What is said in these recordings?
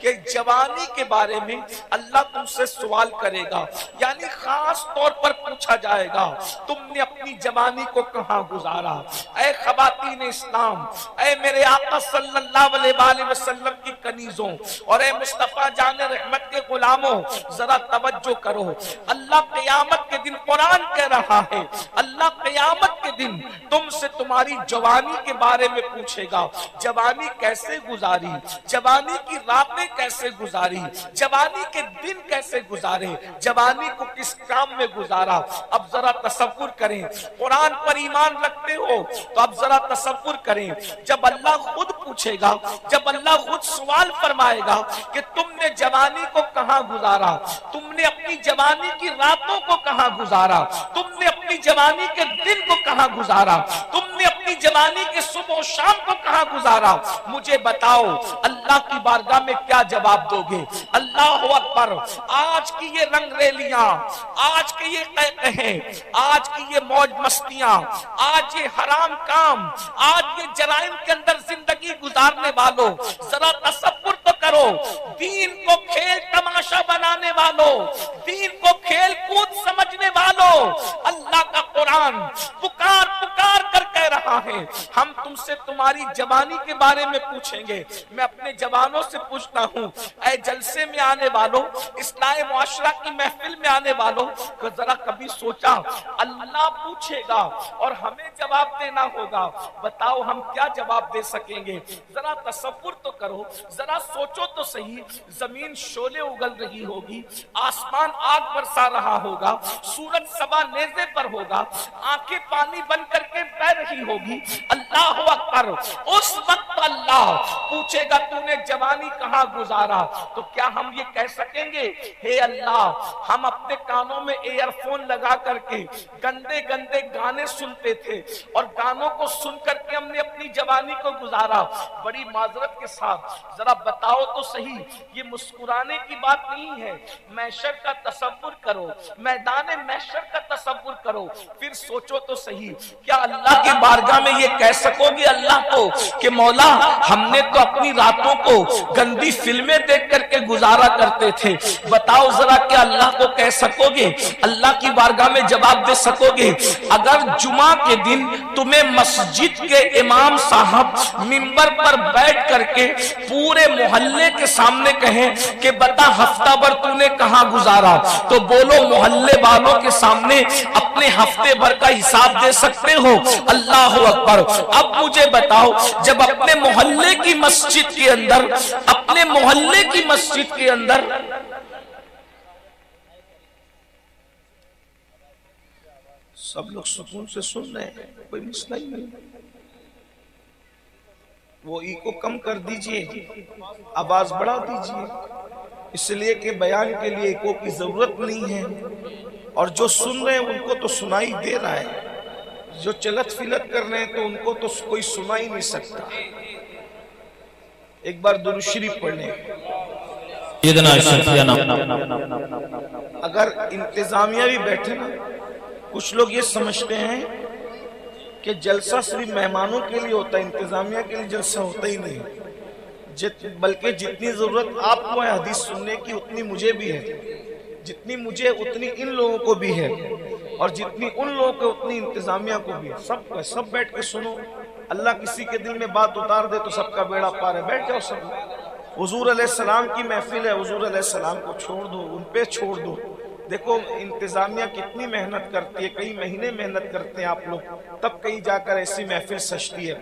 کہ جوانی کے بارے میں اللہ تم سے سوال کرے گا، یعنی خاص طور پر پوچھا جائے گا تم نے اپنی جوانی کو کہاں گزارا۔ اے خواتین اسلام، اے میرے آقا صلی اللہ علیہ وآلہ وسلم کی کنیزوں اور اے مصطفیٰ جان رحمت کے غلاموں، ذرا توجہ کرو۔ اللہ قیامت کے دن قرآن کہہ رہا ہے، اللہ قیامت کے دن تم سے تمہاری جوانی کے بارے میں پوچھے گا۔ جوانی کیسے گزاری، جوانی کی راتیں کیسے گزاری، جوانی کے دن کیسے گزارے، جوانی کو کس کام میں گزارا۔ اب ذرا تصور کریں، قرآن پر ایمان رکھتے ہو تو اب ذرا تصور کریں، جب اللہ خود پوچھے گا، جب اللہ خود سوال فرمائے گا کہ تم نے جوانی کو کہاں گزارا، تم نے اپنی جوانی کی راتوں کو کہاں گزارا، تم نے اپنی جوانی کے دن کو کہاں گزارا، تم نے اپنی جوانی کے صبح و شام کو کہاں گزارا، مجھے بتاؤ اللہ کی بارگاہ میں کیا جواب دو گے؟ اللہ اکبر۔ آج کی یہ رنگ ریلیاں، آج کے یہ قہقہیں، آج کی یہ موج مستیاں، آج یہ حرام کام، آج یہ جرائم کے اندر زندگی گزارنے والوں، ذرا تصور تو کرو، دین کو کھیل تماشا بنانے والوں، دین کو کھیل کود سمجھنے والوں، اللہ کا قرآن پکار پکار کر کہہ رہا ہے ہم تم سے تمہاری جوانی کے بارے میں پوچھیں گے۔ میں اپنے جوانوں سے پوچھتا ہوں، اے جلسے میں آنے والوں، اصلاح معاشرہ کی محفل میں آنے والوں، کہ ذرا کبھی سوچا اللہ پوچھے گا اور ہمیں جواب دینا ہوگا، بتاؤ ہم کیا جواب دے سکیں گے؟ ذرا تصور تو کرو، ذرا سوچو تو صحیح، زمین شعلے اگل رہی ہوگی، آسمان آگ برسا رہا ہوگا، سورج سبا نیزے پر ہوگا، آنکھیں پانی بن کر کے بہ رہی ہوگی، اللہ اکبر۔ اس وقت اللہ پوچھے گا تو نے جوانی کہاں گزارا، تو کیا ہم یہ کہہ سکیں گے ہے اللہ ہم اپنے کانوں میں ایئر فون لگا کر کے گندے گندے گانے سنتے تھے اور گانوں کو سن کر کے ہم نے اپنی جوانی کو گزارا؟ بڑی معذرت کے ساتھ ذرا بتاؤ تو صحیح، یہ مسکرانے کی بات نہیں ہے، محشر کا تصور کرو، میدان محشر کا تصور کرو، پھر سوچو تو صحیح، کیا اللہ کی بارگاہ میں یہ کہہ سکو گے اللہ کو کہ مولا ہم نے تو اپنی راتوں کو گندی فلمیں دیکھ کر کے گزارا کرتے تھے؟ بتاؤ ذرا کیا اللہ کو کہہ سکو گے، اللہ کی بارگاہ میں جواب دے سکو گے؟ اگر جمعہ کے دن تمہیں مسجد کے امام صاحب منبر پر بیٹھ کر کے پورے محلے کے سامنے کہیں کہ بتا ہفتہ بھر تو نے کہاں گزارا، تو بولو محلے والوں کے سامنے اپنے ہفتے بھر کا حساب دے سکتے ہو؟ اللہ اکبر۔ اب مجھے بتاؤ جب اپنے محلے کی مسجد کے اندر، اپنے محلے کی مسجد کے اندر سب لوگ سکون سے سن رہے ہیں، کوئی مسئلہ ہی نہیں، وہ ایکو کم کر دیجئے، آواز بڑھا دیجئے، اس لیے کہ بیان کے لیے ایکو کی ضرورت نہیں ہے، اور جو سن رہے ہیں ان کو تو سنائی دے رہا ہے، جو چلت فلت کر رہے ہیں تو ان کو تو کوئی سنا ہی نہیں سکتا۔ ایک بار درود شریف پڑھ لیں۔ اگر انتظامیہ بھی بیٹھے نا، کچھ لوگ یہ سمجھتے ہیں کہ جلسہ صرف مہمانوں کے لیے ہوتا ہے، انتظامیہ کے لیے جلسہ ہوتا ہی نہیں، بلکہ جتنی ضرورت آپ کو ہے حدیث سننے کی اتنی مجھے بھی ہے، جتنی مجھے اتنی ان لوگوں کو بھی ہے، اور جتنی ان لوگوں کو اتنی انتظامیہ کو بھی ہے، سب کو ہے، سب بیٹھ کے سنو، اللہ کسی کے دل میں بات اتار دے تو سب کا بیڑا پار ہے، بیٹھ جاؤ سب۔ حضور علیہ السلام کی محفل ہے، حضور علیہ السلام کو چھوڑ دو، ان پہ چھوڑ دو۔ دیکھو انتظامیہ کتنی محنت کرتی ہے، کئی مہینے محنت کرتے ہیں آپ لوگ، تب کہیں جا کر ایسی محفل سجتی ہے،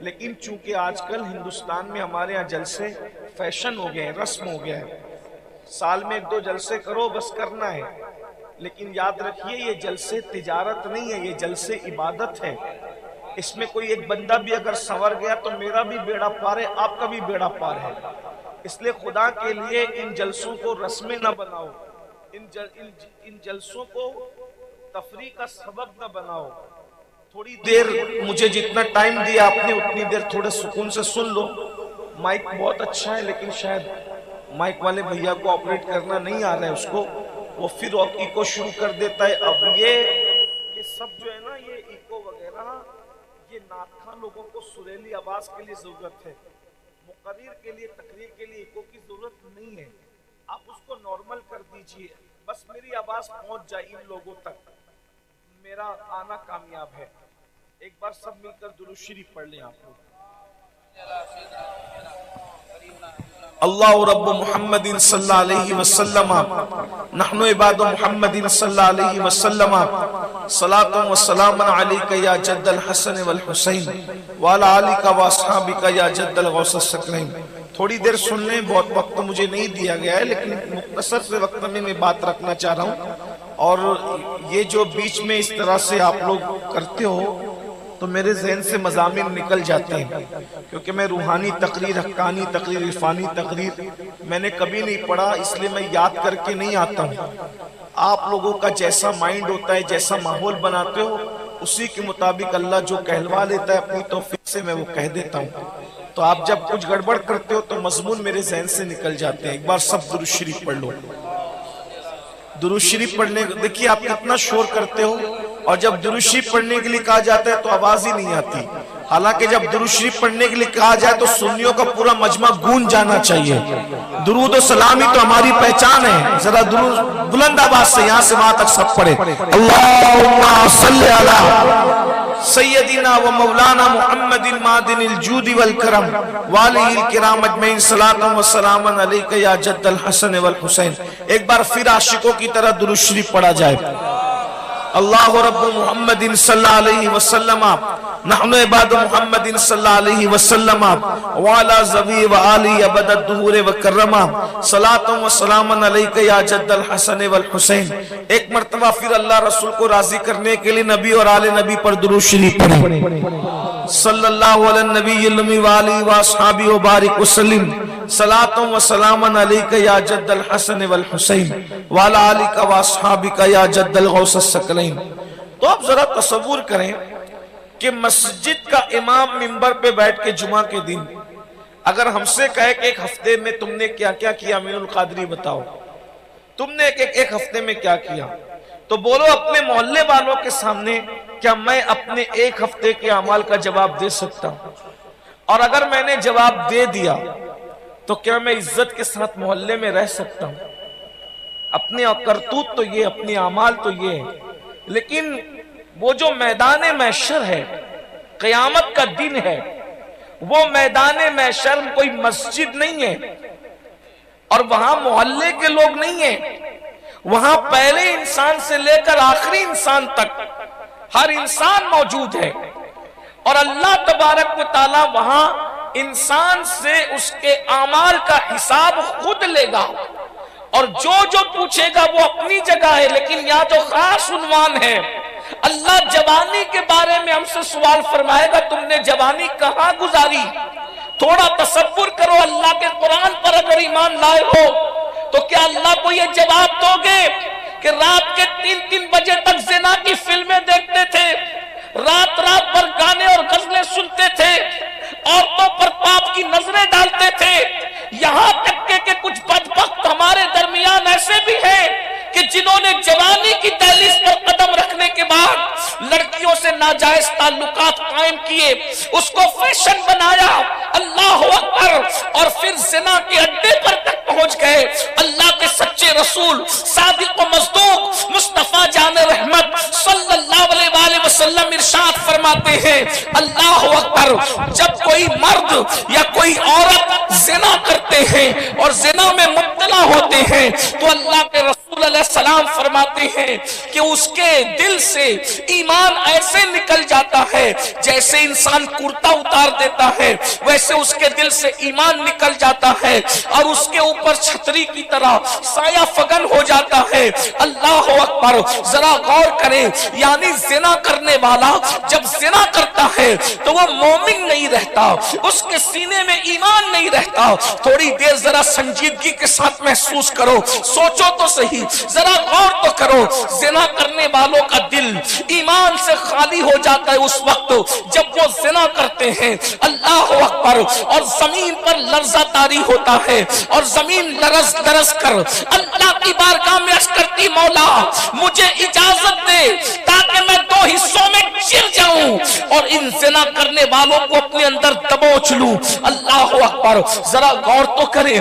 لیکن چونکہ آج کل ہندوستان میں ہمارے یہاں جلسے فیشن ہو گئے ہیں، رسم ہو گیا ہے، سال میں 1-2 جلسے کرو بس کرنا ہے، لیکن یاد رکھیے یہ جلسے تجارت نہیں ہے، یہ جلسے عبادت ہے، اس میں کوئی ایک بندہ بھی اگر سنور گیا تو میرا بھی بیڑا پار ہے، آپ کا بھی بیڑا پار ہے، اس لیے خدا کے لیے ان جلسوں کو رسمیں نہ بناؤ، ان جلسوں کو تفریح کا سبب نہ بناؤ، تھوڑی دیر مجھے جتنا ٹائم دیا آپ نے اتنی دیر تھوڑے سکون سے سن لو، مائک بہت اچھا ہے لیکن شاید مائک والے بھیا کو آپریٹ کرنا نہیں آ رہا ہے اس کو، وہ پھر ایکو شروع کر دیتا ہے۔ اب یہ سب جو ہے نا یہ ایکو وغیرہ یہ نعت خواں لوگوں کو سریلی آواز کے لیے ضرورت ہے، مقرر کے لیے تقریر کے لیے ایکو کی ضرورت نہیں کیجئے، بس میری آواز پہنچ جائے ان لوگوں تک، میرا آنا کامیاب ہے۔ ایک بار سب مل کر درود شریف پڑھ لیں آپ لوگ۔ اللہ رب محمد صلی اللہ علیہ وسلم نحن عباد محمد صلی اللہ علیہ وسلم صلاۃ و سلام علیک یا جد الحسن والحسین وعلی آلک و اصحابک یا جد الغوث الثقلین۔ تھوڑی دیر سن لیں، بہت وقت مجھے نہیں دیا گیا ہے، لیکن مختصر سے وقت میں بات رکھنا چاہ رہا ہوں، اور یہ جو بیچ میں اس طرح سے آپ لوگ کرتے ہو تو میرے ذہن سے مضامین نکل جاتے ہیں، کیونکہ میں روحانی تقریر، حقانی تقریر، عرفانی تقریر میں نے کبھی نہیں پڑھا، اس لیے میں یاد کر کے نہیں آتا ہوں۔ آپ لوگوں کا جیسا مائنڈ ہوتا ہے، جیسا ماحول بناتے ہو، اسی کے مطابق اللہ جو کہلوا لیتا ہے اپنی توفیق سے میں وہ کہہ دیتا ہوں۔ تو آپ جب کچھ گڑبڑ کرتے ہو تو مضمون میرے ذہن سے نکل جاتے ہیں۔ ایک بار سب درود شریف پڑھ لو۔ درود شریف پڑھنے، دیکھیے آپ کتنا شور کرتے ہو، اور جب درود شریف پڑھنے کے لیے کہا جاتا ہے تو آواز ہی نہیں آتی، حالانکہ جب درود شریف پڑھنے کے لیے کہا جائے تو سنیوں کا پورا مجمع گونج جانا چاہیے۔ درود و سلامی تو ہماری پہچان ہے، ذرا درود بلند آواز سے یہاں سے وہاں تک سب پڑھے۔ اللہم صلی علی سیدنا و مولانا محمد معدن الجود والکرم والہ الکرام اجمعین صلاۃ و سلام علیک یا جد الحسن والحسین۔ ایک بار پھر عاشقوں کی طرح درود شریف پڑھا جائے۔ اللہ رب محمد صلی اللہ علیہ وسلم نحن عباد محمد صلی اللہ علیہ وسلم وعلا ذوی و آلی ابد الدہور وکرما صلاۃ و سلام علیک یا جد الحسن والحسین۔ ایک مرتبہ پھر اللہ رسول کو راضی کرنے کے لیے نبی اور آل نبی پر درود شریف پڑھیں۔ صلی اللہ علی النبی الامی وآلہ واصحابہ وبارک وسلم صلاۃ و سلام علیک یا جد الحسن والحسین وعلی آلک واصحابک یا جد الغوث الثقلین۔ تو آپ ذرا تصور کریں کہ مسجد کا امام منبر پہ بیٹھ کے جمعہ کے دن اگر ہم سے کہے کہ ایک ہفتے میں تم نے کیا کیا کیا، امین القادری بتاؤ تم نے ایک ہفتے میں کیا کیا، تو بولو اپنے محلے والوں کے سامنے کیا میں اپنے ایک ہفتے کے اعمال کا جواب دے سکتا ہوں؟ اور اگر میں نے جواب دے دیا تو کیا میں عزت کے ساتھ محلے میں رہ سکتا ہوں؟ اپنے کرتوت تو یہ، اپنے اعمال تو یہ ہے، لیکن وہ جو میدان محشر ہے، قیامت کا دن ہے، وہ میدان محشر کوئی مسجد نہیں ہے، اور وہاں محلے کے لوگ نہیں ہیں، وہاں پہلے انسان سے لے کر آخری انسان تک ہر انسان موجود ہے، اور اللہ تبارک و تعالی وہاں انسان سے اس کے اعمال کا حساب خود لے گا، اور جو پوچھے گا وہ اپنی جگہ ہے، لیکن یہاں جو خاص عنوان ہے، اللہ جوانی کے بارے میں ہم سے سوال فرمائے گا، تم نے جوانی کہاں گزاری؟ تھوڑا تصور کرو، اللہ کے قرآن پر اگر ایمان لائے ہو تو کیا اللہ کو یہ جواب دو گے کہ رات کے 3 بجے تک زنا کی فلمیں دیکھتے تھے، رات پر گانے اور غزلیں سنتے تھے، عورتوں پر پاپ کی نظریں ڈالتے تھے، یہاں تک کہ کچھ بدبخت ہمارے درمیان ایسے بھی ہیں کہ جنہوں نے جوانی کی دہلیز پر قدم رکھنے کے بعد لڑکیوں سے ناجائز تعلقات قائم کیے، اس کو فیشن بنایا، اللہ اکبر، اور پھر زنا کے اڈے پر تک پہنچ گئے۔ اللہ کے سچے رسول صادق و مصدوق مصطفیٰ جان رحمت صلی اللہ علیہ وآلہ وسلم ارشاد فرماتے ہیں، اللہ اکبر، جب کوئی مرد یا کوئی عورت زنا کرتے ہیں اور زنا میں مبتلا ہوتے ہیں تو اللہ کے رسول علیہ السلام فرماتے ہیں کہ اس کے دل سے ایمان ایسے نکل جاتا ہے جیسے انسان کرتا اتار دیتا ہے، ویسے اس کے دل سے ایمان نکل جاتا ہے اور اس کے اوپر چھتری کی طرح سایہ فگن ہو جاتا ہے۔ اللہ اکبر، ذرا غور کریں، یعنی زنا کرنے والا جب زنا کرتا ہے تو وہ مومن نہیں رہتا، اس کے سینے میں ایمان نہیں رہتا۔ تھوڑی دیر ذرا سنجیدگی کے ساتھ محسوس کرو، سوچو تو صحیح، ذرا غور تو کرو، زنا کرنے والوں کا دل ایمان سے خالی ہو جاتا ہے اس وقت جب وہ زنا کرتے ہیں، اللہ اکبر، اور زمین پر لرزہ طاری ہوتا ہے اور زمین لرز لرز کر اللہ کی بارگاہ میں عرض کرتی مولا مجھے اجازت دے تاکہ میں دو حصوں میں چر جاؤں اور ان زنا کرنے والوں کو اپنے اندر دبوچ لوں۔ اللہ اکبر، ذرا غور تو کریں،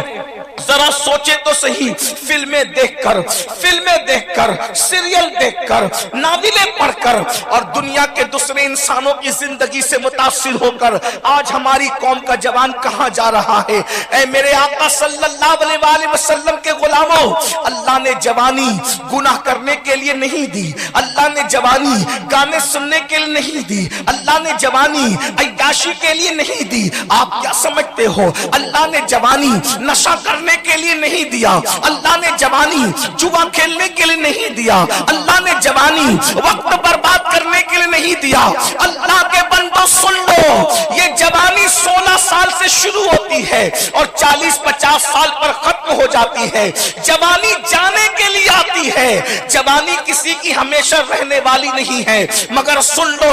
ذرا سوچے تو صحیح، فلمیں دیکھ کر سیریل دیکھ کر ناولیں پڑھ کر اور دنیا کے دوسرے انسانوں کی زندگی سے متاثر ہو کر آج ہماری قوم کا جوان کہاں جا رہا ہے؟ اے میرے آقا صلی اللہ علیہ وآلہ وسلم کے غلاموں، اللہ نے جوانی گناہ کرنے کے لیے نہیں دی، اللہ نے جوانی گانے سننے کے لیے نہیں دی، اللہ نے جوانی عیاشی کے لیے نہیں دی۔ آپ کیا سمجھتے ہو؟ اللہ نے جوانی نشہ کرنے کے لیے نہیں دیا، اللہ نے جوانی جوا کھیلنے کے لیے نہیں دیا، اللہ نے جوانی وقت برباد کرنے کے لیے نہیں دیا۔ اللہ کے بندو سن لو، یہ جوانی 16 سال سے شروع ہوتی ہے اور 40-50 سال پر ختم ہو جاتی ہے۔ جوانی جانے کے لیے آتی ہے، جوانی کسی کی ہمیشہ رہنے والی نہیں ہے۔ مگر سن لو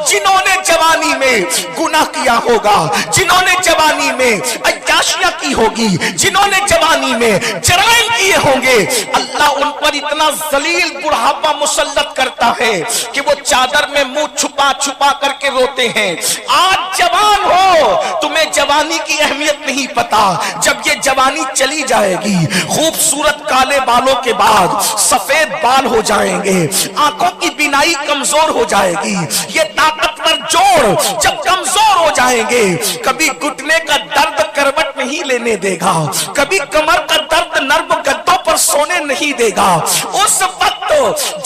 جنہوں نے جوانی میں گناہ کیا ہوگا، جنہوں نے جوانی میں عیاشیاں کی ہوگی، جنہوں نے جوانی میں جرائم کیے ہوں گے، اللہ ان پر اتنا ذلیل بڑھاپا مسلط کرتا ہے کہ وہ چادر میں منہ چھپا چھپا کر کے روتے ہیں۔ آج جوان ہو، تمہیں جوانی کی اہمیت نہیں پتا، جب یہ جوانی چلی جائے گی خوبصورت کالے بالوں کے بعد سفید بال ہو جائیں گے، آنکھوں کی بینائی کمزور ہو جائے گی، یہ طاقتور جوڑ جب کمزور ہو جائیں گے کبھی گھٹنے کا درد کروٹ نہیں لینے دے گا، کبھی کمر کا درد نرم گدوں پر سونے نہیں دے گا۔ اس وقت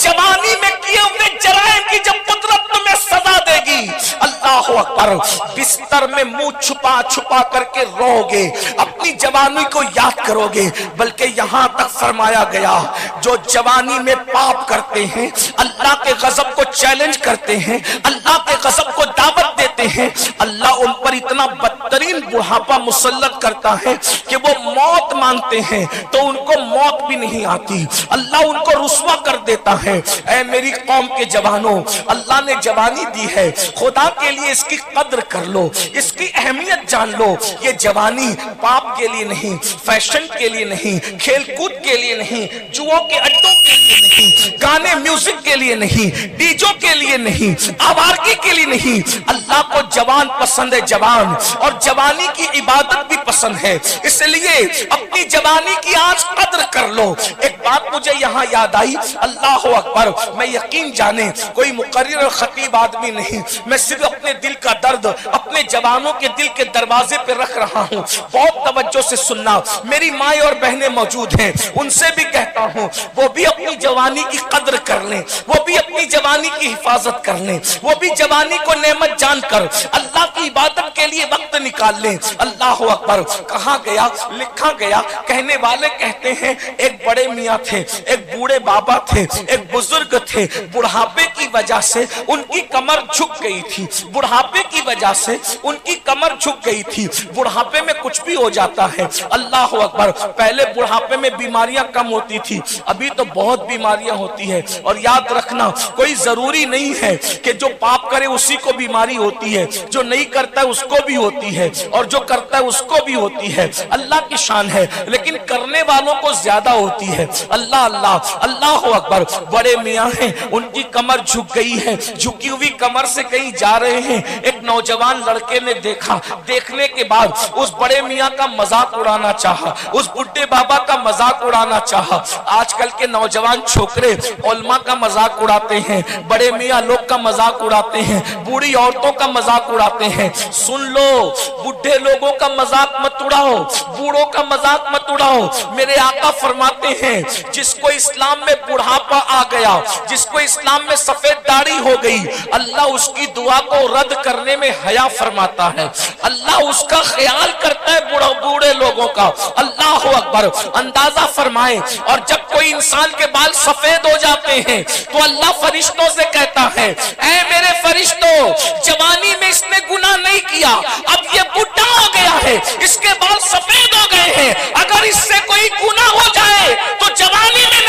جوانی میں کیے ہوئے جرائم کی جب قدرت تمہیں سزا دے گی، اللہ اکبر، بستر میں منہ چھپا چھپا کر کے رو گے، اپنی جوانی کو یاد کرو گے۔ بلکہ یہاں تک فرمایا گیا جو جوانی میں پاپ کرتے ہیں، اللہ کے غضب کو چیلنج کرتے ہیں، اللہ کے غضب کو دعوت دیتے ہیں، اللہ ان پر اتنا بدترین بڑھاپا مسلط کرتا ہے کہ وہ موت مانگتے ہیں تو ان کو موت بھی نہیں آتی، اللہ ان کو رسوا کر دیتا ہے۔ اے میری قوم کے جوانوں، اللہ نے جوانی دی ہے، خدا کے لیے اس کی قدر کر لو، اس کی اہمیت جان لو۔ یہ جوانی پاپ کے لیے نہیں، فیشن کے لیے نہیں، کھیل کود کے لیے نہیں، جوؤں کے اڈوں کے لیے نہیں، گانے میوزک کے لیے نہیں، ڈیجوں کے لیے نہیں، آوارگی کے لیے نہیں۔ اللہ کو جوان پسند ہے، جوان، اور جوانی کی عبادت بھی پسند ہے، اس لیے اپنی جوانی کی آج قدر کر لو۔ ایک بات مجھے یہاں یاد آئی، اللہ اکبر، میں یقین جانے کوئی مقرر اور خطیب آدمی نہیں، میں صرف اپنے دل کا درد اپنے جوانوں کے دل کے دروازے پہ رکھ رہا ہوں، بہت توجہ سے سننا۔ میری مائیں اور بہنیں موجود ہیں، ان سے بھی کہتا ہوں وہ بھی اپنی جوانی کی قدر کر لیں، وہ بھی اپنی جوانی کی حفاظت کر لیں، وہ بھی جوانی کو نعمت جان کر اللہ کی عبادت کے لیے وقت نکال لیں۔ اللہ اکبر، کہاں گیا، لکھا گیا، کہنے والے کہتے ہیں ایک بڑے میاں تھے، ایک بوڑھے بابا تھے، ایک بزرگ تھے، بڑھاپے کی وجہ سے ان کی کمر جھک گئی تھی، بڑھاپے کی وجہ سے ان کی کمر جھک گئی تھی۔ بڑھاپے میں کچھ بھی ہو جاتا ہے، اللہ اکبر، پہلے بڑھاپے میں بیماریاں کم ہوتی تھی، ابھی تو بہت بیماریاں ہوتی ہے۔ اور یاد رکھنا کوئی ضروری نہیں ہے کہ جو پاپ کرے اسی کو بیماری ہوتی ہے، جو نہیں کرتا ہے اس کو بھی ہوتی ہے اور جو کرتا ہے اس کو بھی ہوتی ہے، اللہ کی شان ہے، لیکن کرنے والوں کو زیادہ ہوتی ہے۔ اللہ اللہ اللہ اکبر، بڑے میاں ہیں، ان کی کمر جھک گئی ہے، جھکی ہوئی کمر سے کہیں جا رہے ہیں، ایک نوجوان لڑکے نے دیکھا، دیکھنے کے بعد اس بڑے میاں کا مذاق اڑانا چاہا، اس بڈھے بابا کا مذاق اڑانا چاہا۔ آج کل کے نوجوان چھوکرے علماء کا مذاق اڑاتے ہیں، بڑے میاں لوگ کا مذاق اڑاتے ہیں، بوڑھی عورتوں کا مذاق اڑاتے ہیں۔ سن لو، بڈھے لوگوں کا مذاق مت اڑاؤ، بوڑھوں کا مذاق مت اڑاؤ۔ میرے آقا فرماتے ہیں جس کو اسلام میں بڑھاپا آ گیا، جس کو اسلام میں سفید داڑھی ہو گئی، اللہ اس کی دعا کو رد کرنے میں حیا فرماتا ہے، اللہ اس کا خیال کرتا ہے بوڑھے لوگوں کا۔ اللہ اکبر، اندازہ فرمائیں، اور جب کوئی انسان کے بال سفید ہو جاتے ہیں تو اللہ فرشتوں سے کہتا ہے اے میرے فرشتوں، جوانی میں اس نے گناہ نہیں کیا، اب یہ بڈھا ہو گیا ہے، اس کے بال سفید ہو گئے ہیں، اگر اس سے کوئی گناہ ہو جائے تو جوانی میں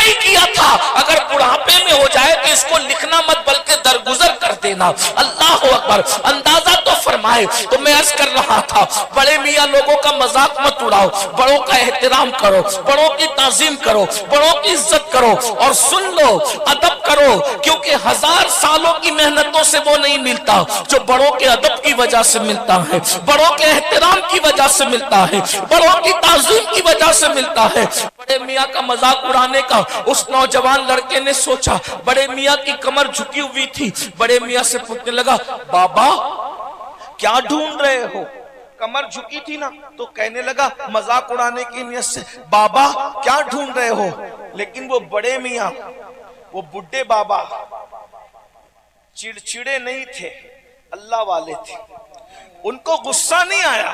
بڑھاپے میں ہو جائے تو اس کو لکھنا مت بلکہ درگزر کر دینا۔ اللہ اکبر۔ اندازہ تو فرمائے۔ تو میں عرض کر رہا تھا بڑے میاں لوگوں کا مذاق مت اڑاؤ، بڑوں کا احترام کرو، بڑوں کی تعظیم کرو، بڑوں کی عزت کرو، اور سن لو ادب کرو، کیونکہ 1000 سالوں کی محنتوں سے وہ نہیں ملتا جو بڑوں کے ادب کی وجہ سے ملتا ہے، بڑوں کے احترام کی وجہ سے ملتا ہے، بڑوں کی تعظیم کی وجہ سے ملتا ہے۔ بڑے میاں کا مذاق اڑانے کا اس نوجوان لڑکے نے سوچا، بڑے میاں کی کمر جھکی ہوئی تھی، بڑے میاں سے پوچھنے لگا بابا کیا ڈھونڈ رہے ہو؟ کمر جھکی تھی نا تو کہنے لگا مذاق اڑانے کی نیت سے بابا کیا ڈھونڈ رہے ہو؟ لیکن وہ بڑے میاں، وہ بڈھے بابا چڑچڑے نہیں تھے، اللہ والے تھے، ان کو غصہ نہیں آیا،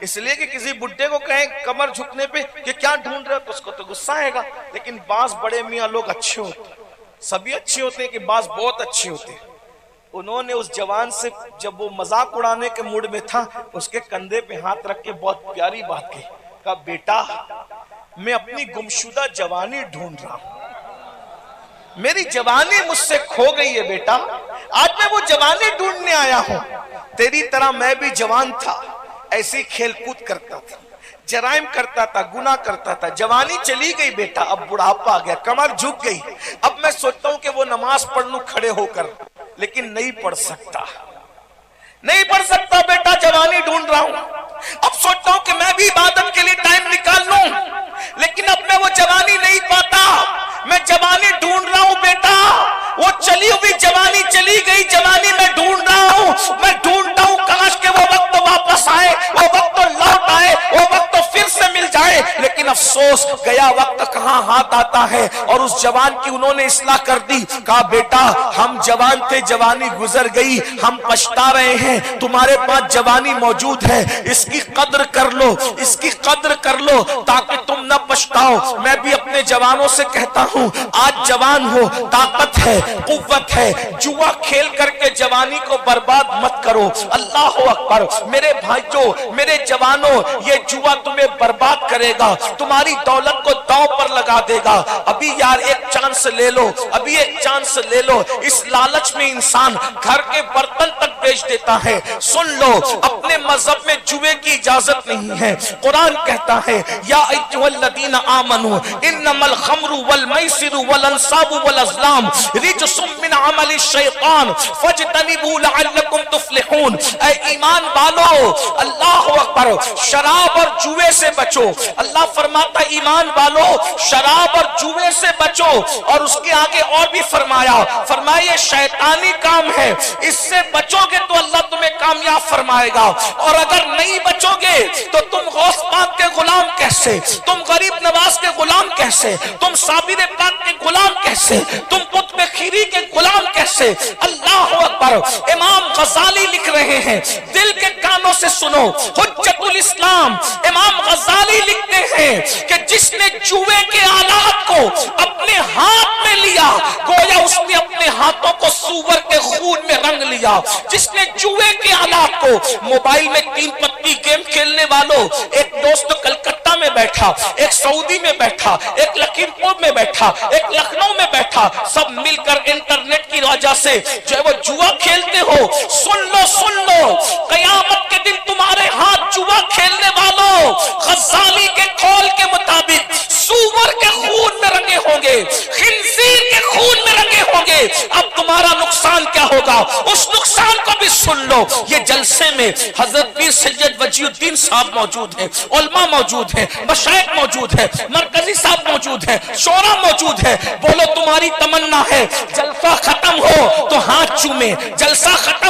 اس لیے کہ کسی بڈھے کو کہیں کمر جھکنے پہ کہ کیا ڈھونڈ رہے ہو تو اس کو تو غصہ آئے گا۔ لیکن بعض بڑے میاں لوگ اچھے ہوتے ہیں، سبھی اچھے ہوتے ہیں کہ بعض بہت اچھے ہوتے ہیں۔ انہوں نے اس جوان سے جب وہ مذاق اڑانے کے موڈ میں تھا اس کے کندھے پہ ہاتھ رکھ کے بہت پیاری بات کہی، کہا بیٹا میں اپنی گمشدہ جوانی ڈھونڈ رہا ہوں، میری جوانی مجھ سے کھو گئی ہے بیٹا، آج میں وہ جوانی ڈھونڈنے آیا ہوں۔ تیری طرح میں بھی جوان تھا، ایسی کھیل کود کرتا تھا، جرائم کرتا تھا، گناہ کرتا تھا، جوانی چلی گئی بیٹا، اب بڑھاپا آ گیا، کمر جھک گئی، اب میں سوچتا ہوں کہ وہ نماز پڑھ لوں کھڑے ہو کر، لیکن نہیں پڑھ سکتا، نہیں پڑھ سکتا بیٹا، جوانی ڈھونڈ رہا ہوں۔ اب سوچتا ہوں کہ میں بھی عبادت کے لیے ٹائم نکال لوں، لیکن اب میں وہ جوانی نہیں پاتا، میں جوانی ڈھونڈ رہا ہوں بیٹا، وہ چلی ہوئی جوانی چلی گئی، جوانی میں ڈھونڈ رہا ہوں، میں ڈھونڈتا ہوں کاش کہ وہ وقت واپس آئے، وہ وقت لوٹ آئے، وہ وقت پھر سے مل جائے، لیکن افسوس گیا وقت کہاں ہاتھ آتا ہے۔ اور اس جوان کی انہوں نے اصلاح کر دی، کہا بیٹا ہم جوان تھے، جوانی گزر گئی، ہم پچھتا رہے ہیں، تمہارے پاس جوانی موجود ہے، اس کی قدر کر لو، اس کی قدر کر لو تاکہ تم نہ پچھتاؤ۔ میں بھی اپنے جوانوں سے کہتا ہوں آج جوان ہو، طاقت ہے، قوت ہے، جوا کھیل کر کے جوانی کو برباد مت کرو۔ اللہ اکبر۔ میرے بھائیوں، میرے جوانوں، یہ جوا تمہیں برباد کرے گا، تمہاری دولت کو داؤ پر لگا دے گا۔ ابھی یار ایک چانس لے لو، ابھی ایک چانس لے لو، اس لالچ میں انسان گھر کے برتن تک بیچ دیتا ہے۔ سن لو اپنے مذہب میں جوے کی اجازت نہیں ہے، قرآن کہتا ہے یا ایھا الذین آمنوا انما الخمر والمیسر والانصاب والازلام رجس من عمل الشیطان فاجتنبوا لعلکم تفلحون۔ اے ایمان والو، اللہ اکبر، شراب اور جوے سے بچو۔ اللہ فرماتا ایمان والو شراب اور جوے سے بچو، اور اس کے آگے اور بھی فرمایا یہ شیطانی کام ہے، اس سے بچو گے تو اللہ تمہیں کامیاب فرمائے گا، اور اگر نہیں بچو گے تو تم غوث پاک کے غلام کیسے، تم غریب نواز کے غلام کیسے، تم صابر پاک کے غلام کیسے، تم قطب خیری کے غلام کیسے۔ اللہ اکبر۔ امام غزالی لکھ رہے ہیں، دل کے کانوں سے سنو، حجت الاسلام امام غزالی لکھتے ہیں کہ جس نے جوے کے آلات کو اپنے ہاتھ میں لیا گویا اس نے اپنے ہاتھوں کو سور کے خون میں رنگ لیا۔ جس نے جوے کے آلات کو، موبائل میں 3 پتی گیم کھیلنے والوں، ایک دوست کلکتہ میں بیٹھا، ایک سعودی میں بیٹھا، ایک لکھیم پور میں بیٹھا، ایک لکھنؤ میں بیٹھا، سب مل کر انٹرنیٹ کی وجہ سے جو ہے وہ جوا کھیلتے ہو۔ سن لو قیامت کے دن تمہارے ہاتھ جوا کھیلنے والوں غزالی کے قول کے مطابق سور کے خون میں رنگے ہوں گے، خنزیر کے خون میں رنگے ہوں گے۔ اب تمہارا نقصان کیا ہوگا اس نقصان کو بھی سن لو۔ یہ جلسے میں حضرت پیر سید وجیہ الدین صاحب موجود ہیں، علماء موجود ہیں، مشائخ موجود ہیں، مرکزی صاحب موجود ہیں، شورا موجود ہے۔ بولو تمہاری تمنا ہے جلسہ ختم ہو تو ہاتھ چومے، جلسہ ختم